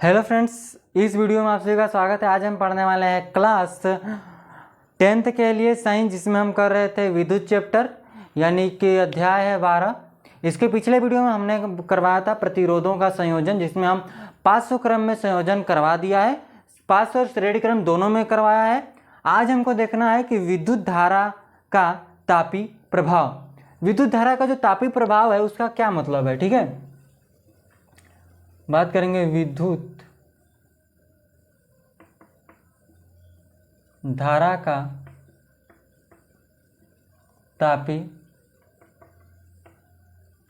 Hello friends, इस video में आप सभी का स्वागत है। आज हम पढ़ने वाले हैं क्लास 10th के लिए साइंस, जिसमें हम कर रहे थे विद्युत चैप्टर, यानी कि अध्याय है 12। इसके पिछले वीडियो में हमने करवाया था प्रतिरोधों का संयोजन, जिसमें हम 500 क्रम में संयोजन करवा दिया है, 500 और श्रेणी क्रम दोनों में करवाया है। आज हमको देखना है कि विद्युत धारा का तापी प्रभाव, विद्युत धारा का जो तापी प्रभाव है उसका क्या मतलब है। ठीक है, बात करेंगे विद्युत धारा का तापी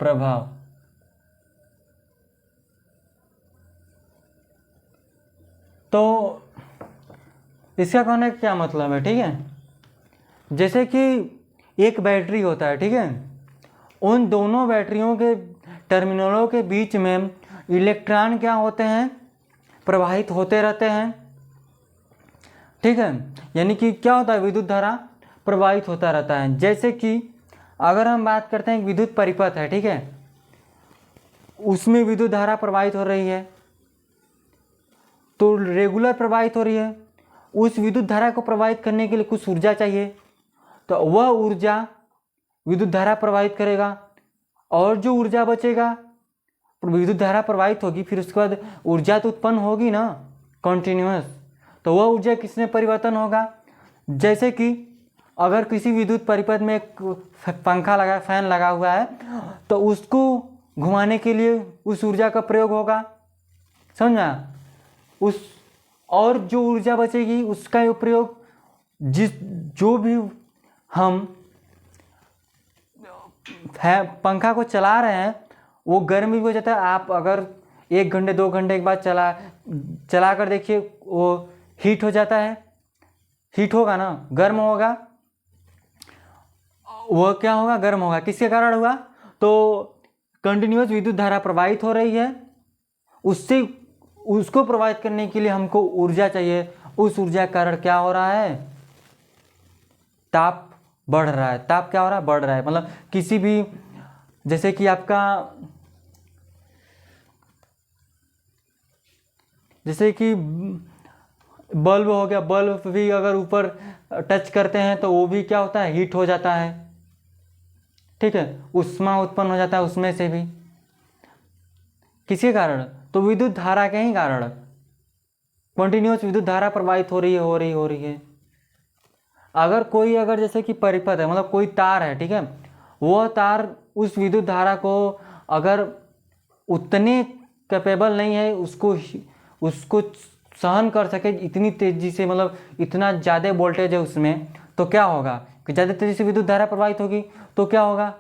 प्रभाव। तो इसका कहने का क्या मतलब है। ठीक है, जैसे कि एक बैटरी होता है, ठीक है, उन दोनों बैटरियों के टर्मिनलों के बीच में इलेक्ट्रॉन क्या होते हैं, प्रवाहित होते रहते हैं। ठीक है, यानी कि क्या होता है, विद्युत धारा प्रवाहित होता रहता है। जैसे कि अगर हम बात करते हैं विद्युत परिपथ है, ठीक है, उसमें विद्युत धारा प्रवाहित हो रही है, तो रेगुलर प्रवाहित हो रही है। उस विद्युत धारा को प्रवाहित करने के लिए कुछ ऊर्जा चाहिए, तो वह ऊर्जा विद्युत धारा प्रवाहित करेगा, और जो ऊर्जा बचेगा विद्युत धारा प्रवाहित होगी, फिर उसके बाद ऊर्जा तो उत्पन्न होगी ना कॉन्टिन्यूअस, तो वह ऊर्जा किसमें परिवर्तन होगा। जैसे कि अगर किसी विद्युत परिपथ में एक पंखा लगा, फैन लगा हुआ है, तो उसको घुमाने के लिए उस ऊर्जा का प्रयोग होगा, समझा। उस और जो ऊर्जा बचेगी उसका प्रयोग जो भी हम पंखा को चला रहे हैं वो गर्म भी हो जाता है। आप अगर 1 घंटे 2 घंटे के बाद चला कर देखिए, वो हीट हो जाता है, हीट होगा ना, गर्म होगा। वह क्या होगा, गर्म होगा। किसके कारण हुआ, तो कंटिन्यूअस विद्युत धारा प्रवाहित हो रही है, उससे उसको प्रवाहित करने के लिए हमको ऊर्जा चाहिए। उस ऊर्जा के कारण क्या हो रहा है, ताप बढ़ रहा है। ताप क्या हो रहा है, बढ़ रहा है। मतलब किसी भी, जैसे कि आपका, जैसे कि बल्ब हो गया, बल्ब भी अगर ऊपर टच करते हैं तो वो भी क्या होता है, हीट हो जाता है। ठीक है, ऊष्मा उत्पन्न हो जाता है उसमें से भी। किसके कारण, तो विद्युत धारा के ही कारण कंटिन्यूअस विद्युत धारा प्रवाहित हो रही है। अगर जैसे कि परिपथ है, मतलब कोई तार है, ठीक है, वह तार उस विद्युत धारा को अगर उतने कैपेबल नहीं है उसको सहन कर सके इतनी तेजी से, मतलब इतना ज़्यादा वोल्टेज है उसमें, तो क्या होगा कि ज़्यादा तेजी से विद्युत धारा प्रवाहित होगी, तो क्या होगा,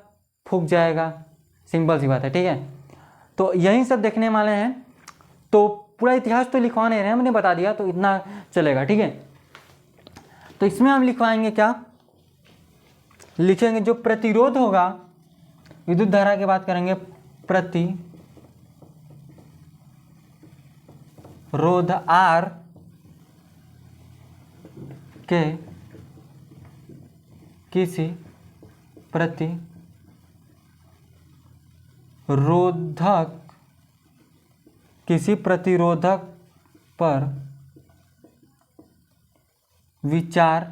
फूक जाएगा। सिंपल सी बात है। ठीक है, तो यही सब देखने वाले हैं। तो पूरा इतिहास तो लिखवा नहीं रहे, हमने बता दिया, तो इतना चलेगा। ठीक है, तो इसमें हम लिखवाएंगे क्या, लिखेंगे जो प्रतिरोध होगा, विद्युत धारा की बात करेंगे, प्रतिरोध R के किसी प्रतिरोधक पर विचार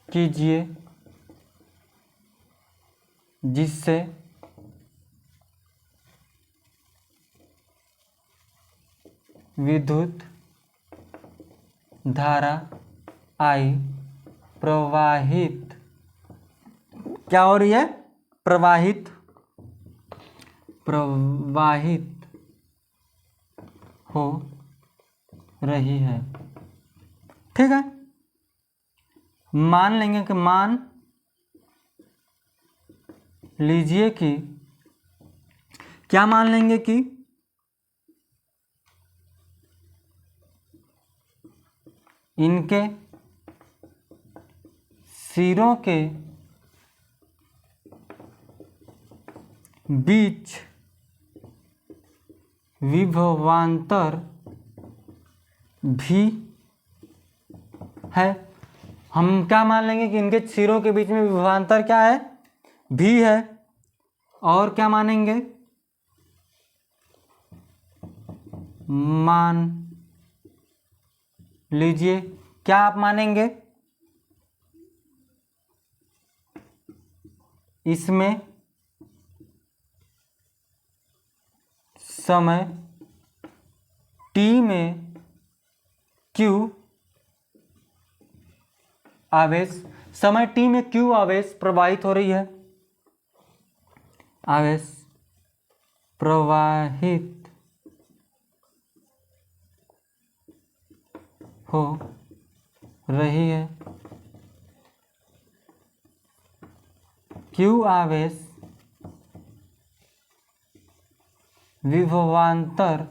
कीजिए, जिससे विद्युत धारा I प्रवाहित, क्या हो रही है, प्रवाहित हो रही है। ठीक है, मान लीजिए कि क्या मान लेंगे कि इनके सिरों के बीच विभवांतर भी है। हम क्या मान लेंगे कि इनके सिरों के बीच में विभवांतर क्या है, भी है। और क्या मानेंगे, मान लीजिए, क्या आप मानेंगे? इसमें समय t में q आवेश, समय t में q आवेश प्रवाहित हो रही है, आवेश प्रवाहित हो रही है। q आवेश विभवांतर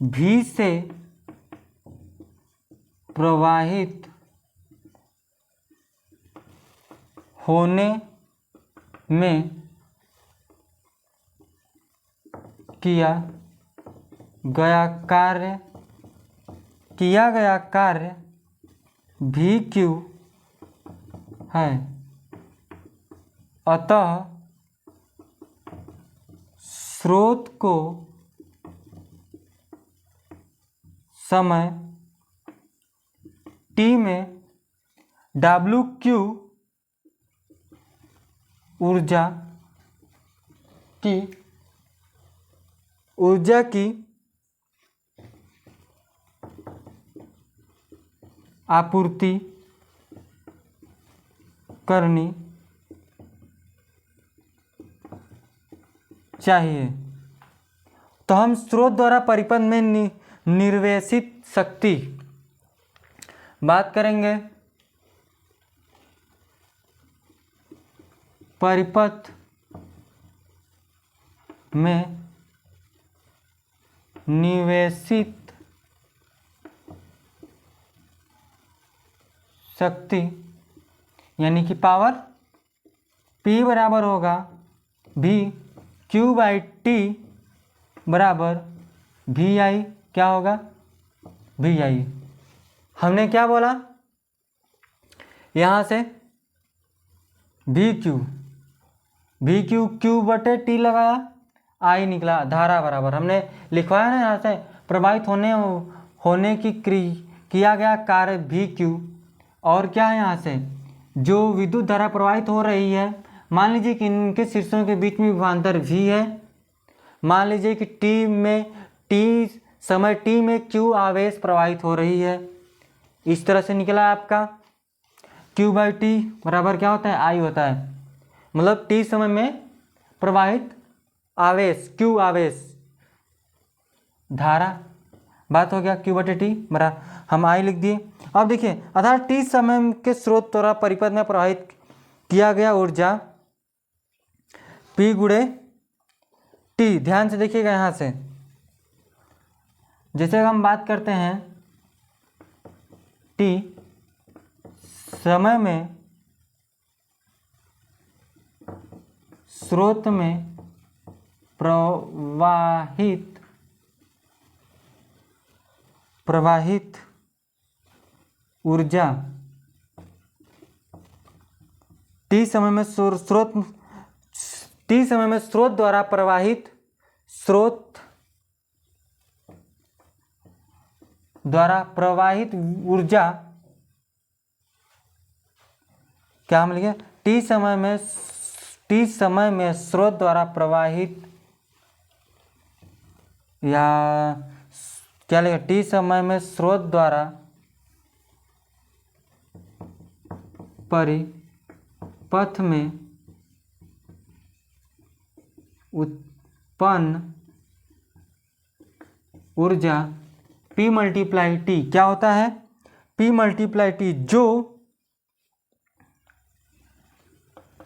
v से प्रवाहित होने में किया गया कार्य भी क्यू है। अतः स्रोत को समय t में WQ ऊर्जा की आपूर्ति करनी चाहिए। तो हम स्रोत द्वारा परिपथ में निर्वेशित शक्ति बात करेंगे। परिपथ में निवेशित शक्ति यानी कि पावर P बराबर होगा VQ/T बराबर VI, क्या होगा? VI। हमने क्या बोला यहाँ से? VQ Q/T लगाया, I निकला, धारा बराबर हमने लिखवाया ना यहाँ से, प्रवाहित होने की किया गया कार्य VQ, और क्या है यहाँ से जो विद्युत धारा प्रवाहित हो रही है। मान लीजिए कि इनके शीर्षों के बीच में विभवांतर V है। मान लीजिए कि समय t में Q आवेश प्रवाहित हो रही है। इस तरह से निकला आपका Q/T बराबर क्या होता है? I होता है। मतलब t समय में प्रवाहित आवेश, Q आवेश, धारा, बात हो गया Q/T बराबर हम I लिख दिए। अब देखिए, अर्थात t समय के स्रोत द्वारा परिपथ में प्रवाहित किया गया ऊर्जा P/T। ध्यान से देखिएगा, यहाँ से जैसे हम बात करते हैं t समय में स्रोत में प्रवाहित ऊर्जा t समय में स्रोत द्वारा प्रवाहित ऊर्जा, क्या हम लिखे? t समय में स्रोत द्वारा प्रवाहित, या क्या लिखे? t समय में स्रोत द्वारा परिपथ में उत्पन्न ऊर्जा P/T क्या होता है? P/T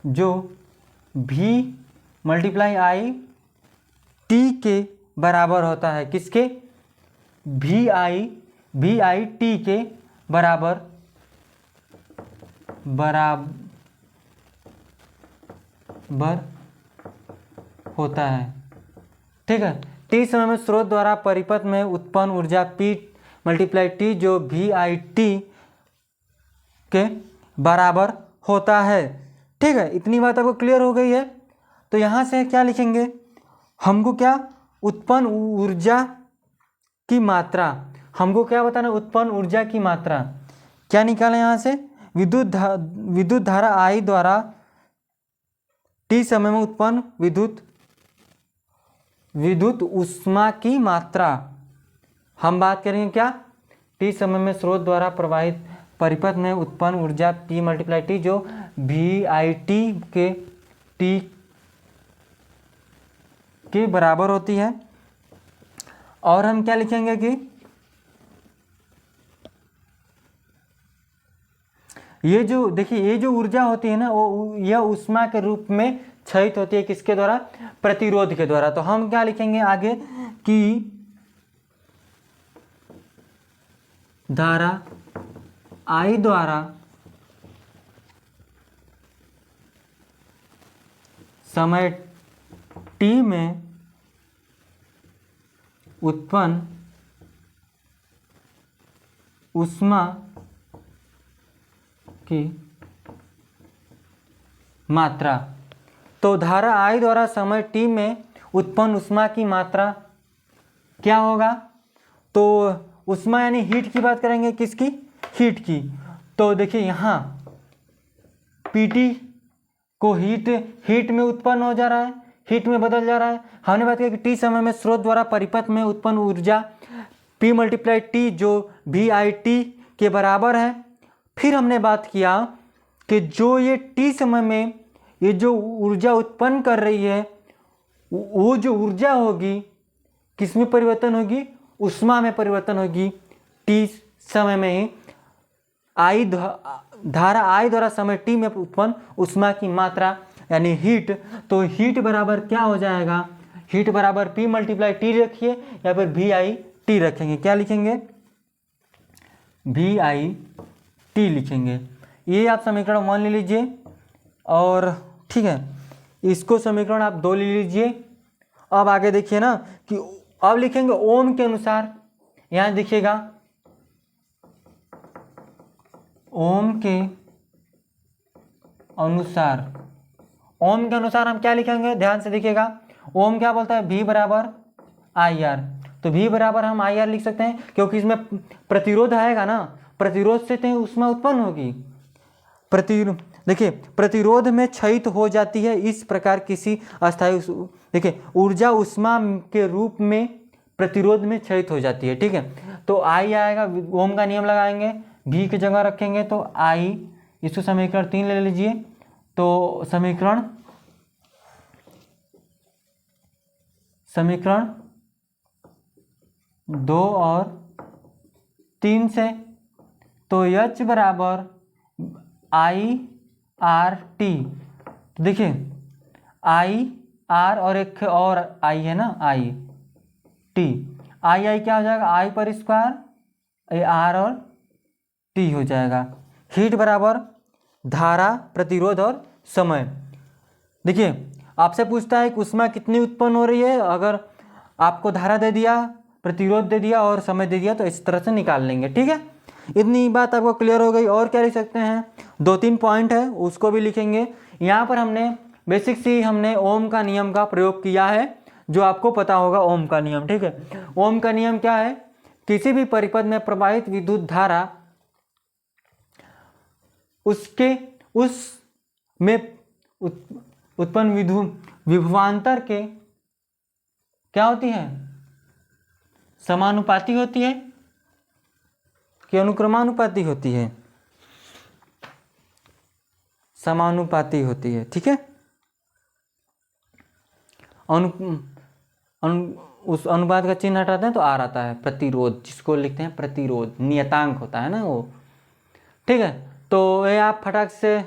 जो V/I T के बराबर होता है। किसके? VI T के बराबर होता है। ठीक है। t समय में स्रोत द्वारा परिपथ में उत्पन्न ऊर्जा P/T जो VIT के बराबर होता है। ठीक है, इतनी बात आपको क्लियर हो गई है। तो यहाँ से क्या लिखेंगे? हमको क्या उत्पन्न ऊर्जा की मात्रा, हमको क्या बताना, उत्पन्न ऊर्जा की मात्रा। क्या निकालें यहाँ से, विद्युत धारा आई द्वारा t समय में उत्पन्न विद्युत ऊष्मा की मात्रा। हम बात करेंगे क्या, t समय में स्रोत द्वारा प्रवाहित परिपथ में उत्पन्न ऊर्जा P × T जो VIT के बराबर होती है। और हम क्या लिखेंगे कि ये जो देखिए, ये जो ऊर्जा होती है ना, वो यह ऊष्मा के रूप में क्षयित होती है, किसके द्वारा, प्रतिरोध के द्वारा। तो हम क्या लिखेंगे आगे कि धारा I द्वारा समय t में उत्पन्न ऊष्मा की मात्रा। तो धारा I द्वारा समय t में उत्पन्न ऊष्मा की मात्रा क्या होगा, तो ऊष्मा यानी हीट की बात करेंगे, किसकी, हीट की। तो देखिए यहाँ Pt को हीट में उत्पन्न हो जा रहा है, हीट में बदल जा रहा है। हमने बात किया कि t समय में स्रोत द्वारा परिपथ में उत्पन्न ऊर्जा P × T जो VIT के बराबर है। फिर हमने बात किया कि जो ये t समय में ये जो ऊर्जा उत्पन्न कर रही है, वो जो ऊर्जा होगी किस में परिवर्तन होगी, ऊष्मा में परिवर्तन होगी। t समय में ही धारा I द्वारा समय t में उत्पन्न ऊष्मा की मात्रा यानी हीट। तो हीट बराबर क्या हो जाएगा, हीट बराबर P × T रखिए या फिर VIT रखेंगे। क्या लिखेंगे, VIT लिखेंगे। ये आप समीकरण 1 ले लीजिए और ठीक है, इसको समीकरण आप 2 ले लीजिए। अब आगे देखिए ना कि अब लिखेंगे ओम के अनुसार। यहाँ देखिएगा ओम के अनुसार, ओम के अनुसार हम क्या लिखेंगे, ध्यान से देखिएगा। ओम क्या बोलता है, V बराबर IR। तो V बराबर हम IR लिख सकते हैं क्योंकि इसमें प्रतिरोध आएगा ना, प्रतिरोध से तो ऊष्मा उत्पन्न होगी। देखिए प्रतिरोध में क्षयित हो जाती है, इस प्रकार किसी अस्थायी देखिए ऊर्जा ऊष्मा के रूप में प्रतिरोध में क्षयित हो जाती है। ठीक है, तो I आएगा, ओम का नियम लगाएंगे, V की जगह रखेंगे तो I, इसको समीकरण 3 ले लीजिए। तो समीकरण 2 और 3 से, तो H बराबर IRT। तो देखिए IR और एक और I है ना, IT, I क्या हो जाएगा, I पर स्क्वायर, R और T हो जाएगा। हीट बराबर धारा, प्रतिरोध और समय। देखिए आपसे पूछता है कि ऊष्मा कितनी उत्पन्न हो रही है, अगर आपको धारा दे दिया, प्रतिरोध दे दिया और समय दे दिया तो इस तरह से निकाल लेंगे। ठीक है, इतनी बात आपको क्लियर हो गई। और क्या लिख सकते हैं, 2-3 पॉइंट है उसको भी लिखेंगे। यहाँ पर हमने बेसिक सी हमने ओम का नियम का प्रयोग किया है, जो आपको पता होगा ओम का नियम। ठीक है, ओम का नियम क्या है, किसी भी परिपथ में प्रवाहित विद्युत धारा उसके उस में उत्पन्न विभवांतर के क्या होती है, समानुपाती होती है कि अनुक्रमानुपाती होती है, समानुपाती होती है। ठीक है, उस अनुपात का चिन्ह हटाते हैं तो R आता है, प्रतिरोध, जिसको लिखते हैं प्रतिरोध, नियतांक होता है ना वो। ठीक है, तो ये आप फटाक से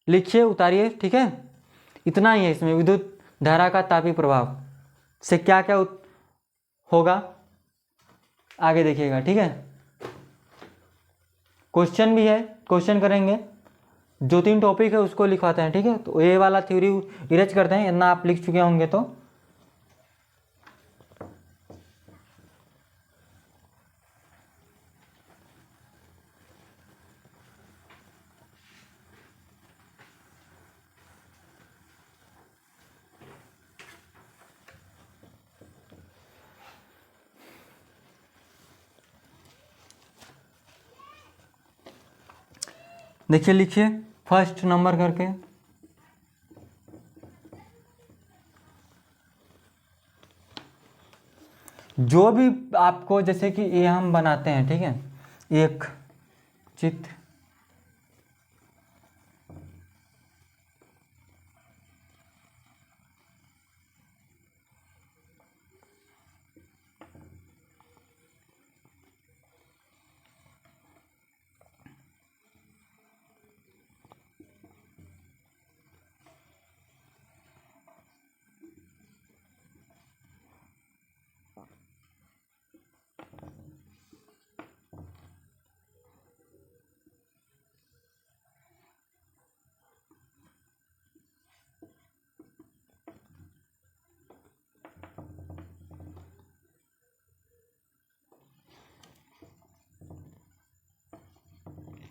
लिखिए, उतारिए। ठीक है, इतना ही है इसमें, विद्युत धारा का तापीय प्रभाव से क्या क्या होगा आगे देखिएगा। ठीक है, क्वेश्चन भी है, क्वेश्चन करेंगे, 2-3 टॉपिक है उसको लिखवाते हैं। ठीक है, तो ये वाला थ्योरी इरेज करते हैं, इतना आप लिख चुके होंगे तो। देखिए, लिखिए फर्स्ट नंबर करके। जो भी आपको, जैसे कि ये हम बनाते हैं, ठीक है, एक चित्र,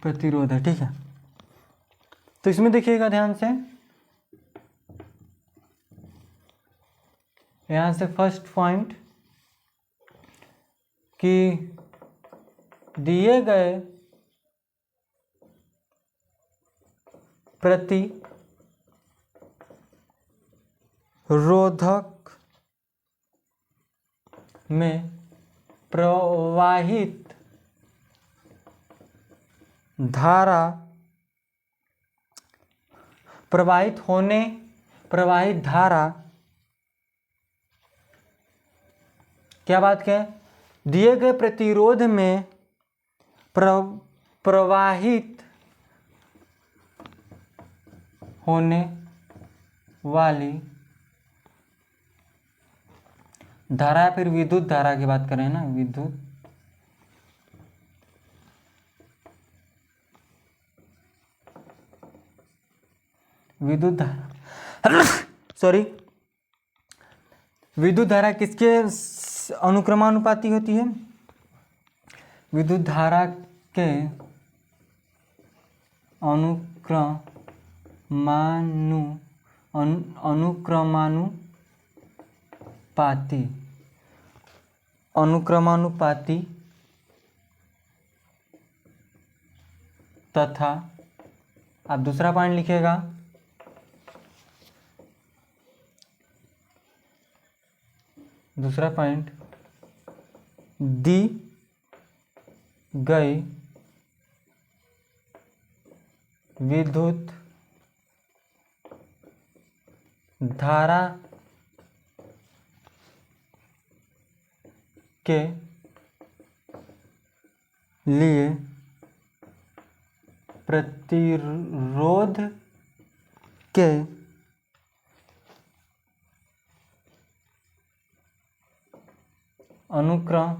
प्रतिरोध है, ठीक है। तो इसमें देखिएगा ध्यान से, यहां से फर्स्ट पॉइंट कि दिए गए प्रतिरोधक में प्रवाहित धारा, प्रवाहित धारा, क्या बात कहें, दिए गए प्रतिरोध में प्रवाहित होने वाली धारा, फिर विद्युत धारा की बात करें ना, विद्युत धारा सॉरी, विद्युत धारा किसके अनुक्रमानुपाती होती है? विद्युत धारा के अनुक्रमानुपाती तथा, आप दूसरा पॉइंट लिखिएगा, दूसरा पॉइंट, दी गई विद्युत धारा के लिए प्रतिरोध के अनुक्रमानुपाती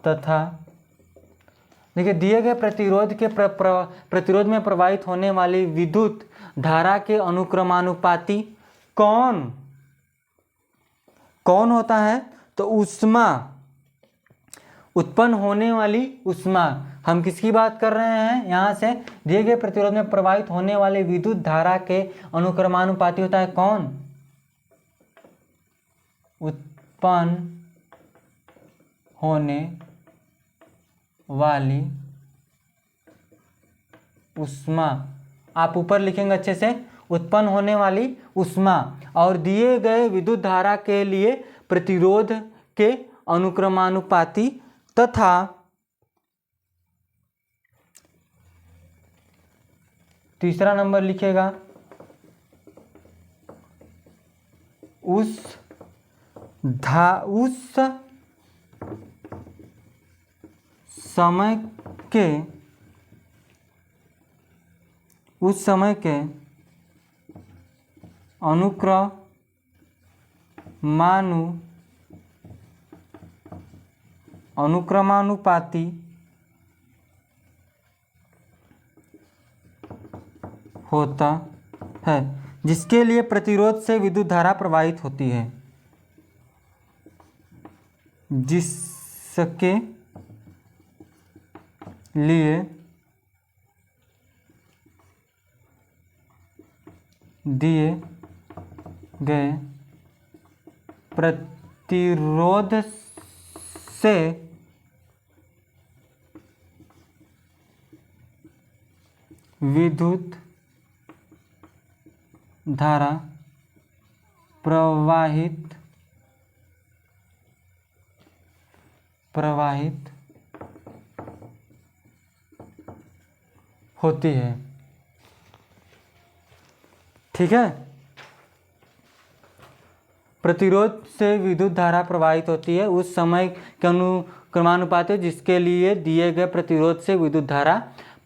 तथा, देखिए, दिए गए प्रतिरोध के प्रतिरोध में प्रवाहित होने वाली विद्युत धारा के अनुक्रमानुपाती कौन होता है? तो ऊष्मा, उत्पन्न होने वाली ऊष्मा। हम किसकी बात कर रहे हैं? यहाँ से दिए गए प्रतिरोध में प्रवाहित होने वाले विद्युत धारा के अनुक्रमानुपाती होता है कौन? उत्पन्न होने वाली ऊष्मा। आप ऊपर लिखेंगे अच्छे से, उत्पन्न होने वाली ऊष्मा, और दिए गए विद्युत धारा के लिए प्रतिरोध के अनुक्रमानुपाती तथा तीसरा नंबर लिखेगा, उस समय के अनुक्रमानुपाती होता है, जिसके लिए प्रतिरोध से विद्युत धारा प्रवाहित होती है, जिसके लिए दिए गए प्रतिरोध से विद्युत धारा प्रवाहित होती है। ठीक है, प्रतिरोध से विद्युत धारा प्रवाहित होती है उस समय के क्रमानुपाती जिसके लिए दिए गए प्रतिरोध से विद्युत धारा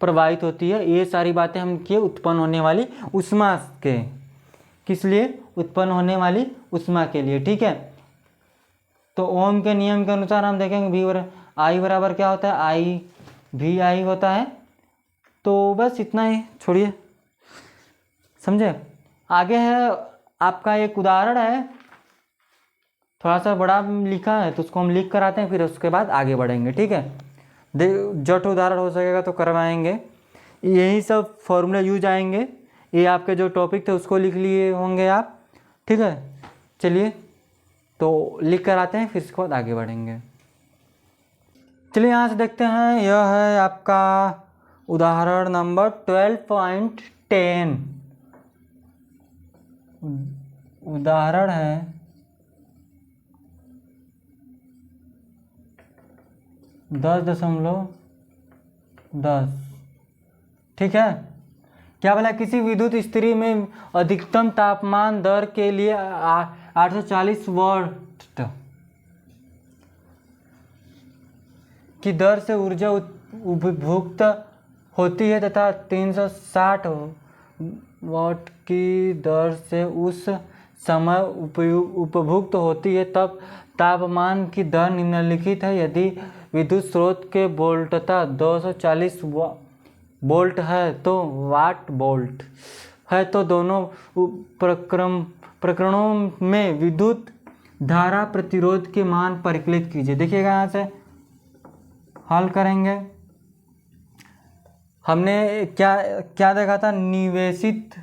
प्रवाहित होती है। ये सारी बातें हम किए उत्पन्न होने वाली ऊष्मा के, किस लिए? उत्पन्न होने वाली ऊष्मा के लिए। ठीक है, तो ओम के नियम के अनुसार हम देखेंगे V आई बराबर क्या होता है, आई भी आई होता है। तो बस इतना ही, छोड़िए, समझे। आगे है आपका एक उदाहरण है, थोड़ा सा बड़ा लिखा है तो उसको हम लिख कर आते हैं, फिर उसके बाद आगे बढ़ेंगे। ठीक है, जट उदाहरण हो सकेगा तो करवाएंगे। यही सब फॉर्मूला यूज आएंगे। ये आपके जो टॉपिक थे उसको लिख लिए होंगे आप। ठीक है, चलिए तो लिख कर आते हैं, फिर इसके बाद आगे बढ़ेंगे। चलिए यहाँ से देखते हैं, यह है आपका उदाहरण नंबर 12.10। उदाहरण है 10.10। ठीक है, क्या बोला? किसी विद्युत स्थिति में अधिकतम तापमान दर के लिए 840 वाट की दर से ऊर्जा उपभुक्त होती है तथा 360 वाट की दर से उस समय उपभुक्त होती है, तब तापमान की दर निम्नलिखित है। यदि विद्युत स्रोत के वोल्टता 240 वोल्ट है तो वाट वोल्ट है, तो दोनों प्रकरणों में विद्युत धारा प्रतिरोध के मान परिकलित कीजिए। देखिएगा यहाँ से हल करेंगे। हमने क्या क्या देखा था? निवेशित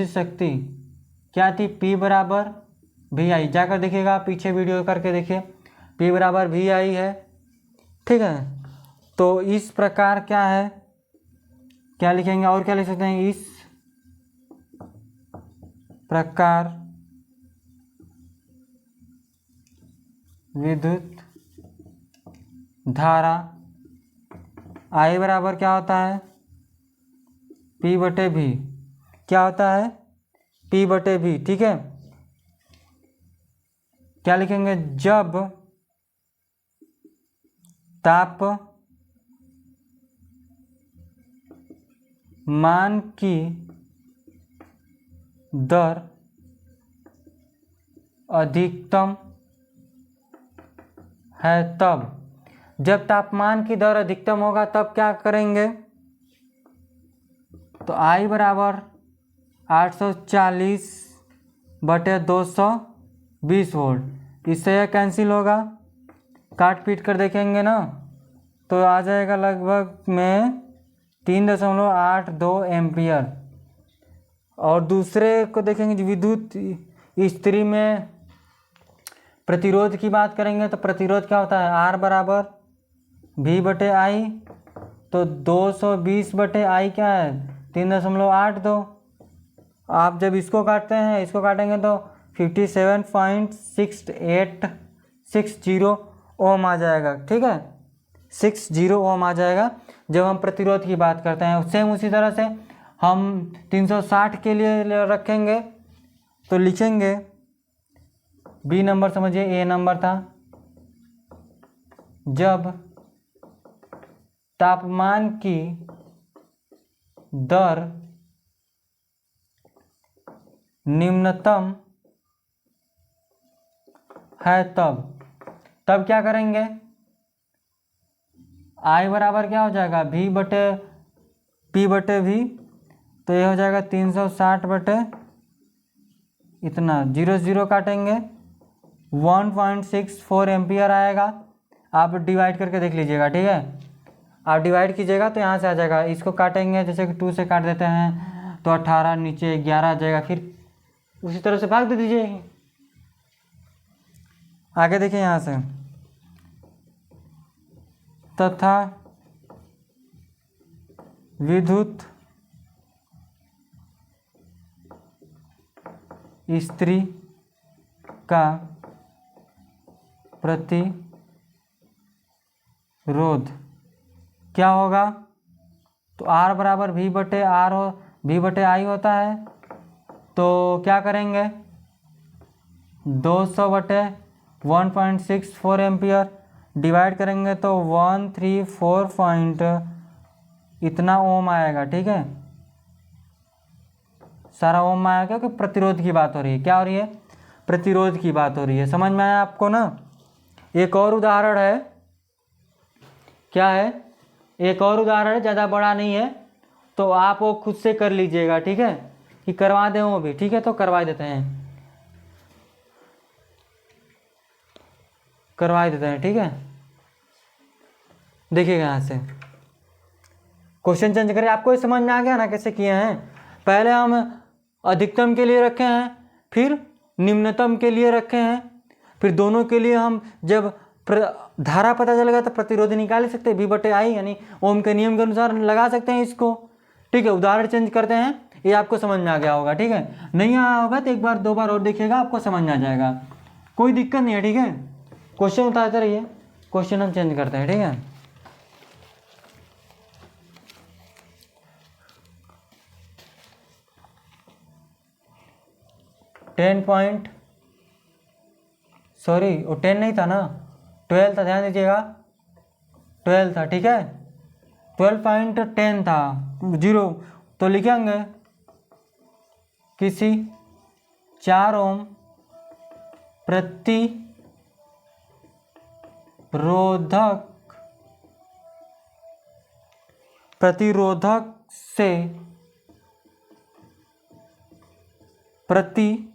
शक्ति क्या थी? P बराबर वी आई। जाकर देखिएगा, पीछे वीडियो करके देखिए, P बराबर वी आई है। ठीक है, तो इस प्रकार क्या है, क्या लिखेंगे और क्या लिख सकते हैं? इस प्रकार विद्युत धारा I बराबर क्या होता है? P बटे भी। क्या होता है? P बटे भी। ठीक है, क्या लिखेंगे? जब तापमान की दर अधिकतम है, तब जब तापमान की दर अधिकतम होगा तब क्या करेंगे? तो I बराबर 840 बटे 220 वोल्ट। इससे यह कैंसिल होगा, काट पीट कर देखेंगे ना, तो आ जाएगा लगभग में 3.82 एम्पियर। और दूसरे को देखेंगे, विद्युत स्थिति में प्रतिरोध की बात करेंगे तो प्रतिरोध क्या होता है? R बराबर V बटे आई। तो 220 बटे आई क्या है? 3.82। आप जब इसको काटते हैं, इसको काटेंगे तो 57.6860 ओम आ जाएगा। ठीक है, 60 ओम आ जाएगा जब हम प्रतिरोध की बात करते हैं। सेम उसी तरह से हम 360 के लिए रखेंगे तो लिखेंगे, बी नंबर समझिए, ए नंबर था, जब तापमान की दर निम्नतम है तब क्या करेंगे? I बराबर क्या हो जाएगा? V बटे P बटे V। तो ये हो जाएगा 360 बटे इतना, 0 काटेंगे, 1.64 एम्पियर आएगा। आप डिवाइड करके देख लीजिएगा। ठीक है, आप डिवाइड कीजिएगा तो यहाँ से आ जाएगा। इसको काटेंगे, जैसे कि 2 से काट देते हैं तो 18, नीचे 11 आ जाएगा। फिर उसी तरह से भाग दे दीजिए, आगे देखिए यहाँ से, तथा विद्युत स्त्री का प्रतिरोध क्या होगा? तो R बराबर V बटे R हो, V बटे I होता है। तो क्या करेंगे, 200 बटे 1.64 एम्पियर डिवाइड करेंगे तो 134 पॉइंट इतना ओम आएगा। ठीक है, सारा ओम आएगा क्योंकि प्रतिरोध की बात हो रही है। क्या हो रही है? प्रतिरोध की बात हो रही है। समझ में आया आपको ना? एक और उदाहरण है, क्या है, एक और उदाहरण है, ज़्यादा बड़ा नहीं है, तो आप वो खुद से कर लीजिएगा। ठीक है, कि करवा दें वो भी। ठीक है, तो करवा देते हैं, करवा देते हैं। ठीक है, देखिएगा यहाँ से क्वेश्चन चेंज करें। आपको ये समझ में आ गया ना कैसे किए हैं? पहले हम अधिकतम के लिए रखे हैं, फिर निम्नतम के लिए रखे हैं, फिर दोनों के लिए हम जब धारा पता चलेगा तो प्रतिरोध निकाल सकते हैं, V बटे I, यानी ओम के नियम के अनुसार लगा सकते हैं इसको। ठीक है, उदाहरण चेंज करते हैं, ये आपको समझ में आ गया होगा। ठीक है, नहीं आया होगा तो एक बार दो बार और देखिएगा, आपको समझ में आ जाएगा, कोई दिक्कत नहीं है। ठीक है, क्वेश्चन उतारते रहिए, क्वेश्चन हम चेंज करते हैं। ठीक है, वो 10 नहीं था ना, 12 था, ध्यान दीजिएगा, 12 था। ठीक है, 12.10 था, 0 तो लिखेंगे किसी 4 ओम प्रतिरोधक से प्रति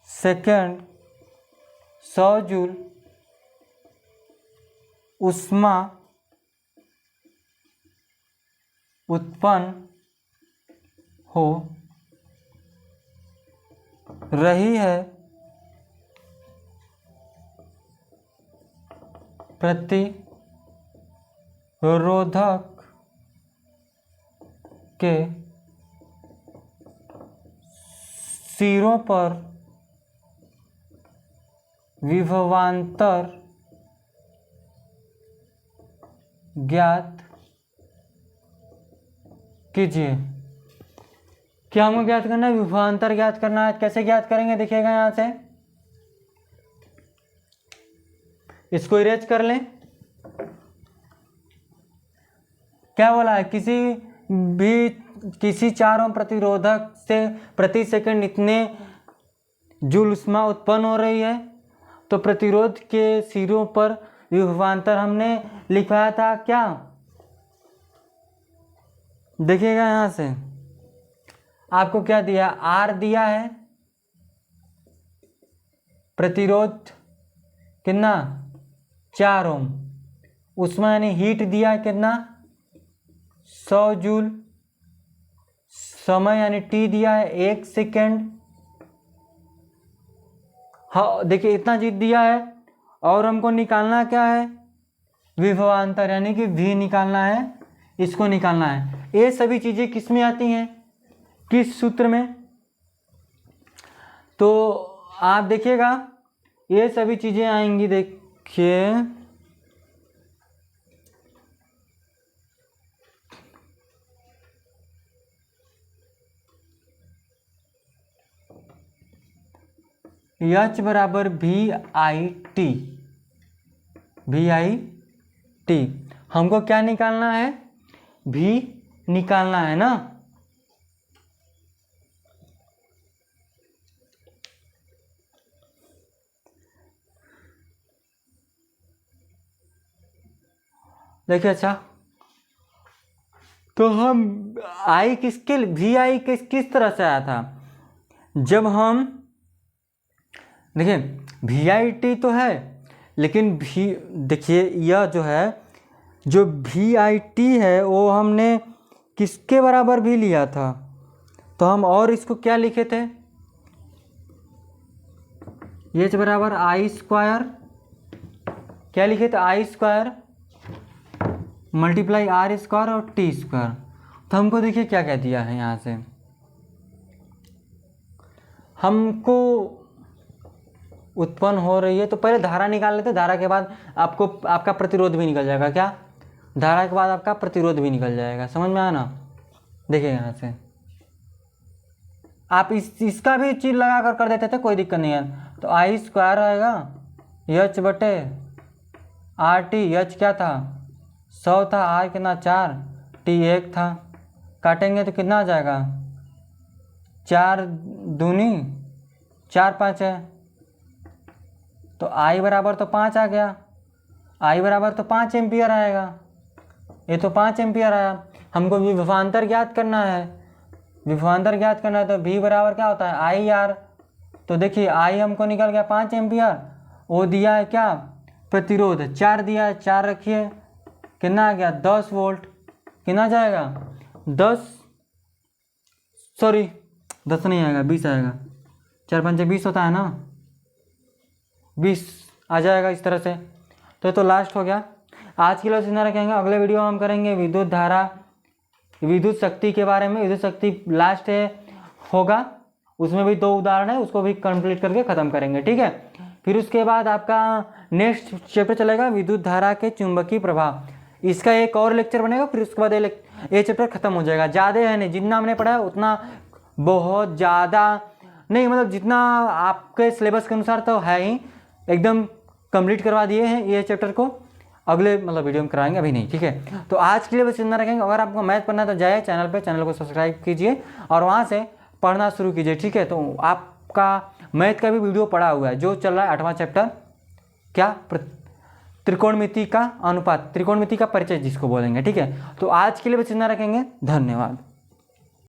सेकंड 100 जूल ऊष्मा उत्पन्न हो रही है। प्रतिरोधक के सिरों पर विभवांतर ज्ञात कीजिए। क्या हमको ज्ञात करना है? विभवांतर ज्ञात करना है। कैसे ज्ञात करेंगे देखिएगा, यहां से इसको इरेज कर लें। क्या बोला है? किसी 4 ओम प्रतिरोधक से प्रति सेकंड इतने जूल ऊष्मा उत्पन्न हो रही है, तो प्रतिरोध के सिरों पर विभवांतर हमने लिखवाया था क्या? देखिएगा यहां से आपको क्या दिया, R दिया है, प्रतिरोध कितना 4 ओम, उसमें यानी हीट दिया है कितना 100 जूल, समय यानी T दिया है 1 सेकेंड। हाँ देखिए इतना चीज दिया है, और हमको निकालना क्या है? विभवांतर यानी कि V निकालना है, इसको निकालना है। ये सभी चीजें किस में आती हैं, किस सूत्र में? तो आप देखिएगा ये सभी चीजें आएंगी, देखिए H बराबर VIT, हमको क्या निकालना है? V निकालना है ना। देखिए अच्छा, तो हम I किसके VI किस तरह से आया था? जब हम देखिए VIT तो है, लेकिन देखिए यह जो है, जो VIT है वो हमने किसके बराबर भी लिया था, तो हम और इसको क्या लिखे थे? एच बराबर आई स्क्वायर, क्या लिखे थे, आई स्क्वायर मल्टीप्लाई आर स्क्वायर और टी स्क्वायर। तो हमको देखिए क्या कह दिया है यहाँ से, हमको उत्पन्न हो रही है, तो पहले धारा निकाल लेते, धारा के बाद आपको आपका प्रतिरोध भी निकल जाएगा। क्या, धारा के बाद आपका प्रतिरोध भी निकल जाएगा, समझ में आया ना। देखिए यहाँ से आप इसका भी चीज लगा कर देते थे, कोई दिक्कत नहीं है। तो आई स्क्वायर आएगा एच बटे आर टी, एच क्या था 100 था, आर कितना 4, टी 1 था, काटेंगे तो कितना आ जाएगा 4 दूनी 4 5 है, तो आई बराबर तो 5 आ गया, आई बराबर तो 5 एम्पियर आएगा, ये तो 5 एम्पियर आया। हमको विभवांतर ज्ञात करना है, विभवांतर ज्ञात करना है, तो V बराबर क्या होता है आई आर। तो देखिए आई हमको निकल गया 5 एम्पियर, वो दिया है क्या प्रतिरोध 4 दिया है, 4 रखिए, कितना आ गया 10 वोल्ट, कितना जाएगा 10 नहीं आएगा 20 आएगा, 4 5 20 होता है ना, 20 आ जाएगा इस तरह से। तो लास्ट हो गया। आज के लिए इतना रखेंगे, अगले वीडियो में हम करेंगे विद्युत धारा, विद्युत शक्ति के बारे में। विद्युत शक्ति लास्ट होगा, उसमें भी 2 उदाहरण है, उसको भी कंप्लीट करके ख़त्म करेंगे, ठीक है। फिर उसके बाद आपका नेक्स्ट चैप्टर चलेगा विद्युत धारा के चुंबकीय प्रभाव। इसका एक और लेक्चर बनेगा, फिर उसके बाद ये चैप्टर खत्म हो जाएगा। ज़्यादा है नहीं, जितना हमने पढ़ा है उतना बहुत ज़्यादा नहीं, मतलब जितना आपके सिलेबस के अनुसार तो है ही, एकदम कंप्लीट करवा दिए हैं ये चैप्टर को। अगले मतलब वीडियो में कराएंगे, अभी नहीं, ठीक है। तो आज के लिए बस इतना रखेंगे। अगर आपको मैथ पढ़ना है तो जाए चैनल पे, चैनल को सब्सक्राइब कीजिए और वहाँ से पढ़ना शुरू कीजिए, ठीक है। तो आपका मैथ का भी वीडियो पढ़ा हुआ है, जो चल रहा है 8वां चैप्टर, क्या त्रिकोणमिति का अनुपात, त्रिकोणमिति का परिचय जिसको बोलेंगे, ठीक है। तो आज के लिए बस इतना रखेंगे, धन्यवाद।